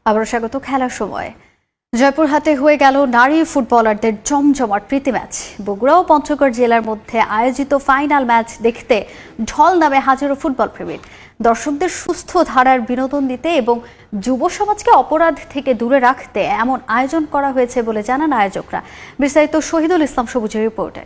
আবারও স্বাগত খেলার সময়। জয়পুরহাটে হয়ে গেল নারী ফুটবলারদের জমজমাট প্রীতি ম্যাচ। বগুড়া ও পঞ্চগড় জেলার মধ্যে আয়োজিত ফাইনাল ম্যাচ দেখতে ঢল নামে হাজারো ফুটবল প্রেমী। দর্শকদের সুস্থ ধারার বিনোদন দিতে এবং যুব সমাজকে অপরাধ থেকে দূরে রাখতে এমন আয়োজন করা হয়েছে বলে জানান আয়োজকরা। বিস্তারিত শহীদুল ইসলাম সবুজের রিপোর্টে।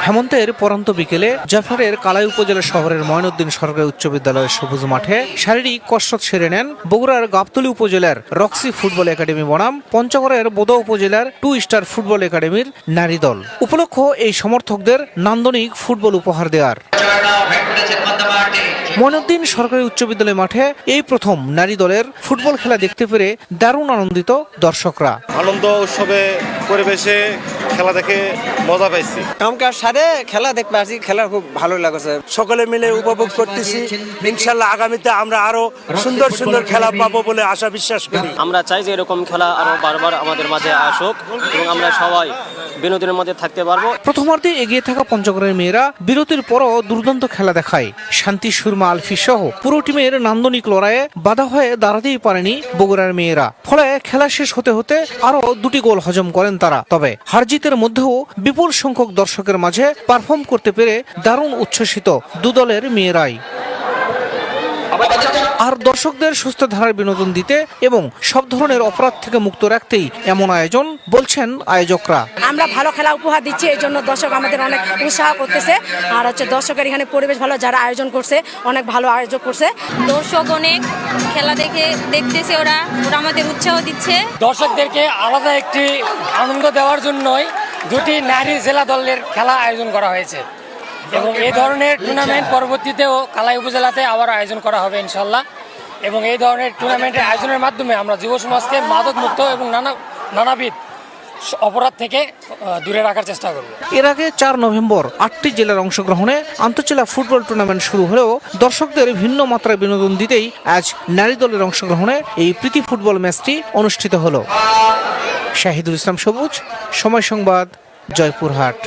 হেমন্তের পরন্ত বিকেলে জয়পুরহাটের কালাই উপজেলা শহরের ময়নউদ্দিন সরকারি উচ্চ বিদ্যালয়ের সবুজ মাঠে শারীরিক কসরত সেরে নেন বগুড়ার গাবতলী উপজেলার রক্সি ফুটবল একাডেমি বনাম পঞ্চগড়ের বোদা উপজেলার 2 স্টার ফুটবল একাডেমির নারী দল। উপলক্ষ এই সমর্থকদের নান্দনিক ফুটবল উপহার দেওয়ার। ময়নউদ্দিন সরকারি উচ্চ বিদ্যালয় মাঠে এই প্রথম নারী দলের ফুটবল খেলা দেখতে পেরে দারুণ আনন্দিত দর্শকরা। আনন্দ উৎসবে পরিবেশে খেলা দেখে মজা পাইছি। কামকাজ সারে খেলা দেখতে আসি, খেলা খুব ভালো লাগছে। সকলে মিলে উপভোগ করতেছি। ইনশাআল্লাহ আগামীতে আমরা আরো সুন্দর সুন্দর খেলা পাবো বলে আশা বিশ্বাস করি। আমরা চাই যে এরকম খেলা আরো বারবার আমাদের মাঝে আসুক এবং আমরা সবাই বিনোদনের মধ্যে থাকতে পারবো। প্রথমার্ধে এগিয়ে থাকা পঞ্চগড়ের মেয়েরা বিরতির পরও দুর্দান্ত খেলা দেখায়। শান্তি সুরমা আলফি সহ পুরো টিমের নান্দনিক লড়াইয়ে বাধা হয়ে দাঁড়াতেই পারেনি বগুড়ার মেয়েরা। ফলে খেলা শেষ হতে হতে আরো 2টি গোল হজম করেন তারা। তবে হারজিতের মধ্যেও বিপুল সংখ্যক দর্শকের মাঝে পারফর্ম করতে পেরে দারুণ উচ্ছ্বসিত দু দলের মেয়েরাই। আর দর্শকদের সুস্থ ধারার বিনোদন দিতে এবং সব ধরনের অপরাধ থেকে মুক্ত রাখতেই এমন আয়োজন বলছেন আয়োজকরা। আমরা ভালো খেলা উপহার দিচ্ছি, এই জন্য দর্শক আমাদের অনেক উৎসাহ করতেছে। আর দর্শকের এখানে পরিবেশ ভালো, যারা আয়োজন করছে অনেক ভালো আয়োজন করছে। দর্শক অনেক খেলা দেখতেছে, ওরা আমাদের উৎসাহ দিচ্ছে। দর্শকদেরকে আলাদা একটি আনন্দ দেওয়ার জন্যই 2টি নারী জেলা দলের খেলা আয়োজন করা হয়েছে এবং এই ধরনের টুর্নামেন্ট পরবর্তীতেও কালাই উপজেলাতে আবার আয়োজন করা হবে ইনশাল্লাহ। এবং এই ধরনের টুর্নামেন্টের আয়োজনের মাধ্যমে আমরা যুব সমাজকে মাদক মুক্ত এবং নানাবিধ অপরাধ থেকে দূরে রাখার চেষ্টা করব। এর আগে 4 নভেম্বর 8টি জেলার অংশগ্রহণে আন্তঃজেলা ফুটবল টুর্নামেন্ট শুরু হলেও দর্শকদের ভিন্ন মাত্রায় বিনোদন দিতেই আজ নারী দলের অংশগ্রহণে এই প্রীতি ফুটবল ম্যাচটি অনুষ্ঠিত হলো। শহীদুল ইসলাম সবুজ, সময় সংবাদ, জয়পুরহাট।